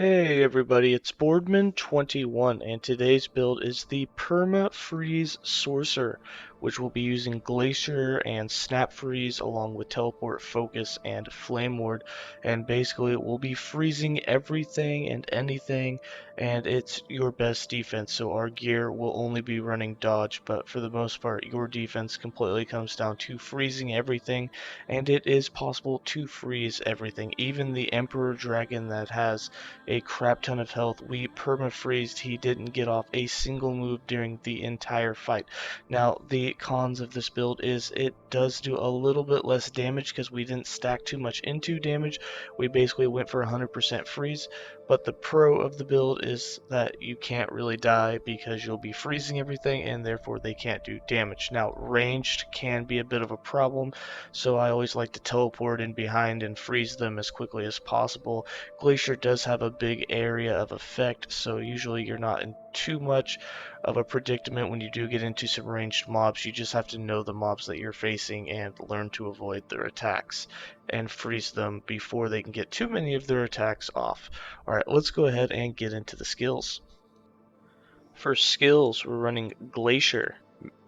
Hey everybody, it's Boardman21 and today's build is the Perma Freeze Sorcerer, which will be using Glacier and Snap Freeze along with Teleport, Focus, and Flame Ward, and basically it will be freezing everything and anything, and it's your best defense, so our gear will only be running dodge, but for the most part your defense completely comes down to freezing everything, and it is possible to freeze everything, even the Emperor Dragon that has a crap ton of health. We perma-freezed. He didn't get off a single move during the entire fight. Now, the cons of this build is it does do a little bit less damage because we didn't stack too much into damage. We basically went for 100% freeze, but the pro of the build is that you can't really die because you'll be freezing everything and therefore they can't do damage. Now, ranged can be a bit of a problem, so I always like to teleport in behind and freeze them as quickly as possible. Glacier does have a big area of effect, so usually you're not in too much of a predicament when you do get into some ranged mobs. You just have to know the mobs that you're facing and learn to avoid their attacks and freeze them before they can get too many of their attacks off. Alright, let's go ahead and get into the skills. For skills, we're running Glacier,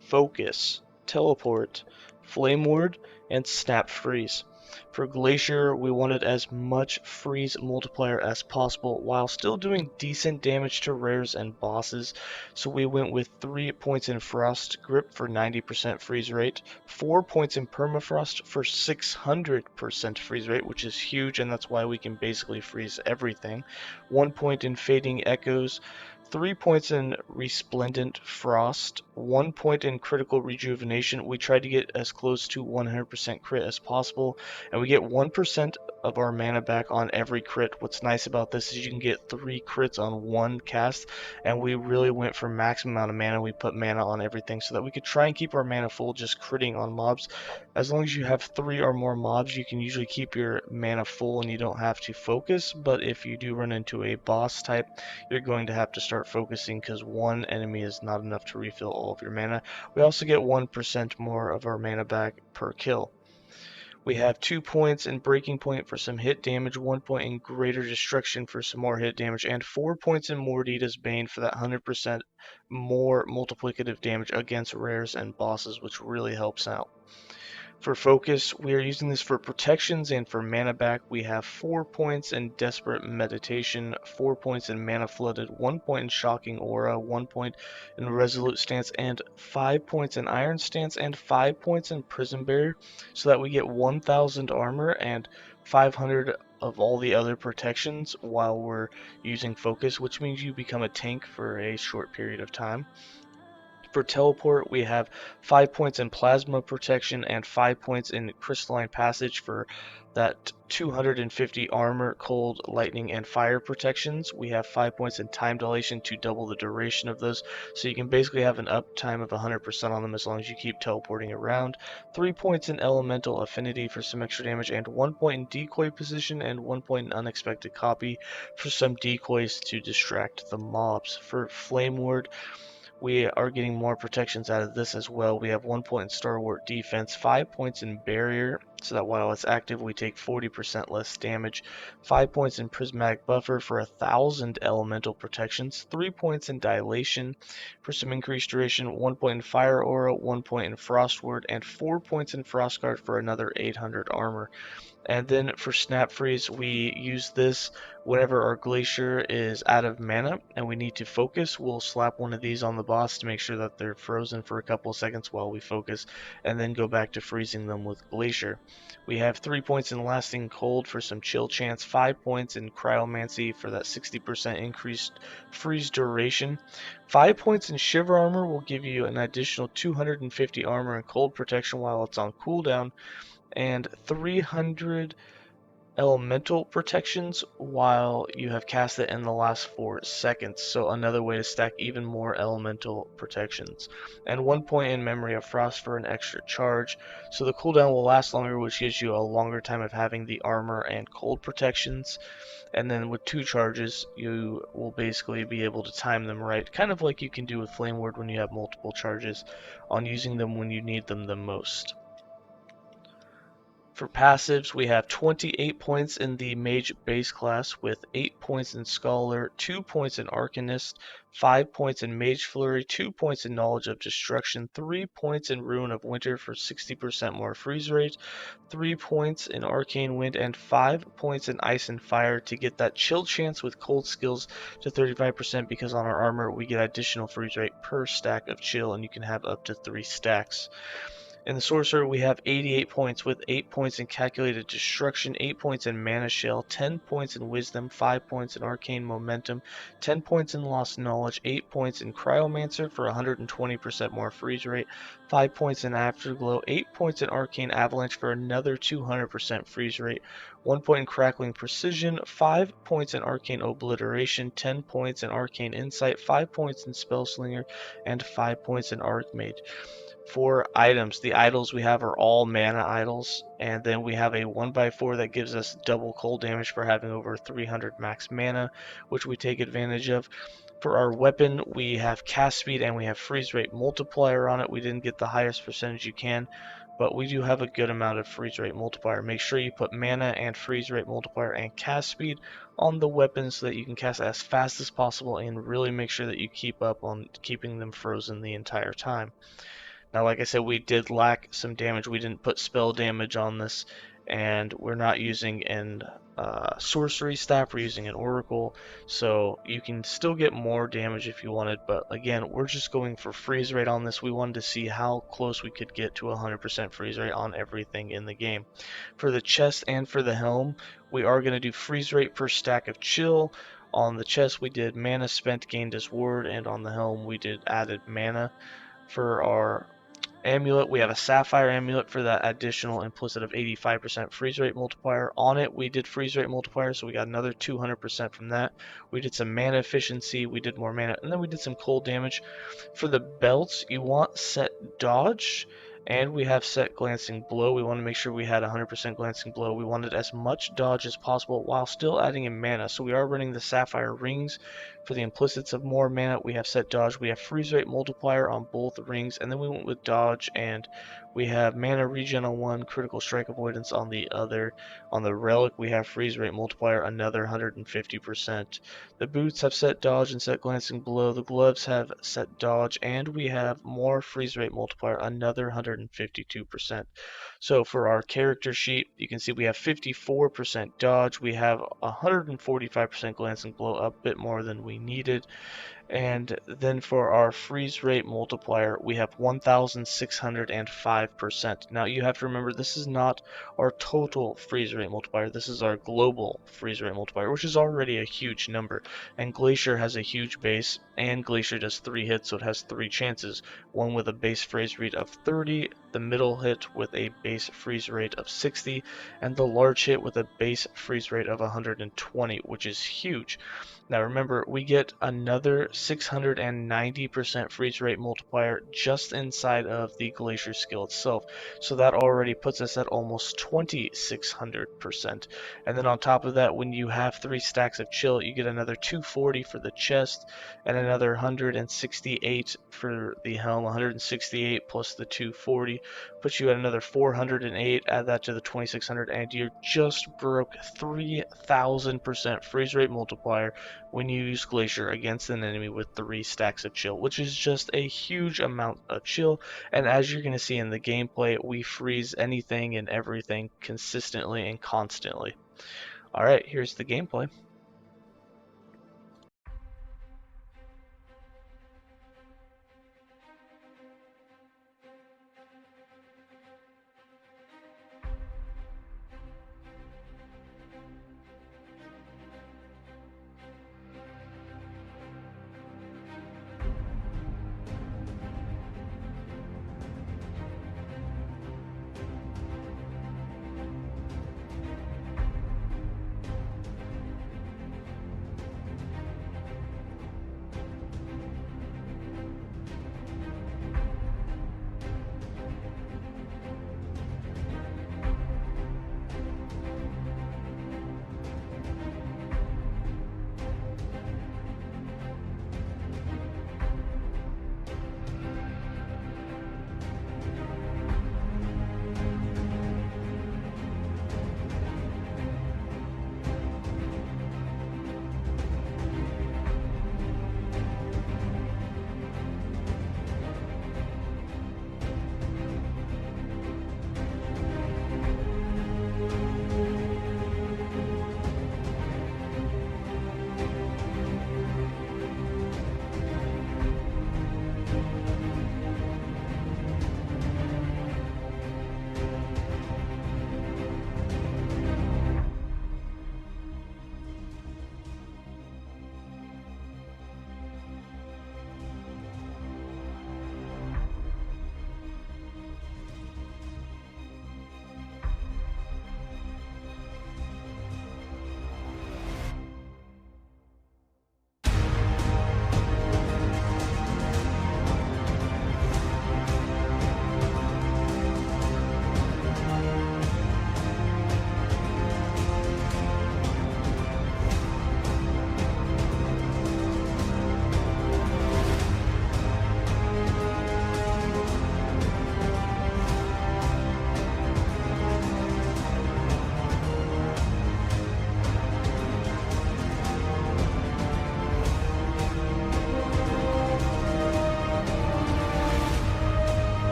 Focus, Teleport, Flame Ward, and Snap Freeze. For Glacier, we wanted as much freeze multiplier as possible while still doing decent damage to rares and bosses, so we went with 3 points in Frost Grip for 90% freeze rate, 4 points in Permafrost for 600% freeze rate, which is huge, and that's why we can basically freeze everything, 1 point in Fading Echoes, 3 points in Resplendent Frost, 1 point in Critical Rejuvenation. We tried to get as close to 100% crit as possible, and we get 1% of our mana back on every crit. What's nice about this is you can get 3 crits on one cast, and we really went for maximum amount of mana. We put mana on everything so that we could try and keep our mana full just critting on mobs. As long as you have 3 or more mobs, you can usually keep your mana full and you don't have to focus, but if you do run into a boss type, you're going to have to start focusing because one enemy is not enough to refill all of your mana. We also get 1% more of our mana back per kill. We have 2 points in Breaking Point for some hit damage, 1 point in Greater Destruction for some more hit damage, and 4 points in Mordita's Bane for that 100% more multiplicative damage against rares and bosses, which really helps out. For focus, we are using this for protections and for mana back. We have 4 points in Desperate Meditation, 4 points in Mana Flooded, 1 point in Shocking Aura, 1 point in Resolute Stance, and 5 points in Iron Stance, and 5 points in Prison Barrier, so that we get 1000 armor and 500 of all the other protections while we're using focus, which means you become a tank for a short period of time. For teleport, we have 5 points in plasma protection and 5 points in crystalline passage for that 250 armor, cold, lightning, and fire protections. We have 5 points in time dilation to double the duration of those, so you can basically have an uptime of 100% on them as long as you keep teleporting around. 3 points in elemental affinity for some extra damage, and 1 point in decoy position and 1 point in unexpected copy for some decoys to distract the mobs. For flame ward, we are getting more protections out of this as well. We have 1 point in Stalwart Defense, 5 points in Barrier, so that while it's active we take 40% less damage, 5 points in Prismatic Buffer for 1000 elemental protections, 3 points in Dilation for some increased duration, 1 point in Fire Aura, 1 point in Frost Ward, and 4 points in Frostguard for another 800 armor. And then for Snap Freeze, we use this whenever our Glacier is out of mana and we need to focus. We'll slap one of these on the boss to make sure that they're frozen for a couple of seconds while we focus, and then go back to freezing them with Glacier. We have 3 points in Lasting Cold for some chill chance, 5 points in Cryomancy for that 60% increased freeze duration. 5 points in Shiver Armor will give you an additional 250 armor and cold protection while it's on cooldown, and 300 elemental protections while you have cast it in the last 4 seconds, so another way to stack even more elemental protections. And 1 point in Memory of Frost for an extra charge, so the cooldown will last longer, which gives you a longer time of having the armor and cold protections. And then with 2 charges, you will basically be able to time them right, kind of like you can do with Flame Ward when you have multiple charges, on using them when you need them the most. For passives, we have 28 points in the Mage base class with 8 points in Scholar, 2 points in Arcanist, 5 points in Mage Flurry, 2 points in Knowledge of Destruction, 3 points in Rune of Winter for 60% more freeze rate, 3 points in Arcane Wind, and 5 points in Ice and Fire to get that chill chance with cold skills to 35%, because on our armor we get additional freeze rate per stack of chill, and you can have up to 3 stacks. In the Sorcerer, we have 88 points with 8 points in Calculated Destruction, 8 points in Mana Shell, 10 points in Wisdom, 5 points in Arcane Momentum, 10 points in Lost Knowledge, 8 points in Cryomancer for 120% more freeze rate, 5 points in Afterglow, 8 points in Arcane Avalanche for another 200% freeze rate, 1 point in Crackling Precision, 5 points in Arcane Obliteration, 10 points in Arcane Insight, 5 points in Spellslinger, and 5 points in Archmage. For items, the idols we have are all mana idols, and then we have a 1x4 that gives us double cold damage for having over 300 max mana, which we take advantage of. For our weapon, we have cast speed and we have freeze rate multiplier on it. We didn't get the highest percentage you can, but we do have a good amount of freeze rate multiplier. Make sure you put mana and freeze rate multiplier and cast speed on the weapon so that you can cast as fast as possible, and really make sure that you keep up on keeping them frozen the entire time. Now, like I said, we did lack some damage. We didn't put spell damage on this, and we're not using an sorcery staff. We're using an oracle, so you can still get more damage if you wanted. But again, we're just going for freeze rate on this. We wanted to see how close we could get to 100% freeze rate on everything in the game. For the chest and for the helm, we are going to do freeze rate per stack of chill. On the chest, we did mana spent gained as ward, and on the helm, we did added mana. For our amulet, we have a sapphire amulet for that additional implicit of 85% freeze rate multiplier. On it, we did freeze rate multiplier, so we got another 200% from that. We did some mana efficiency, we did more mana, and then we did some cold damage. For the belts, you want set dodge, and we have set glancing blow. We want to make sure we had 100% glancing blow. We wanted as much dodge as possible while still adding in mana, so we are running the sapphire rings for the implicits of more mana. We have set dodge, we have freeze rate multiplier on both rings, and then we went with dodge, and we have mana regen on one, critical strike avoidance on the other. On the relic, we have freeze rate multiplier, another 150%. The boots have set dodge and set glancing blow. The gloves have set dodge, and we have more freeze rate multiplier, another 152%. So for our character sheet, you can see we have 54% dodge. We have 145% glancing blow, a bit more than we needed. And then for our freeze rate multiplier, we have 1,605%. Now you have to remember, this is not our total freeze rate multiplier. This is our global freeze rate multiplier, which is already a huge number. And Glacier has a huge base, and Glacier does 3 hits, so it has 3 chances. One with a base freeze rate of 30, the middle hit with a base freeze rate of 60, and the large hit with a base freeze rate of 120, which is huge. Now remember, we get another 690% freeze rate multiplier just inside of the Glacier skill itself. So that already puts us at almost 2600%. And then on top of that, when you have 3 stacks of chill, you get another 240 for the chest and another 168 for the helm. 168 plus the 240 puts you at another 408. Add that to the 2600, and you just broke 3000% freeze rate multiplier when you use Glacier against an enemy with 3 stacks of chill, which is just a huge amount of chill. And as you're going to see in the gameplay, we freeze anything and everything consistently and constantly. Alright, here's the gameplay.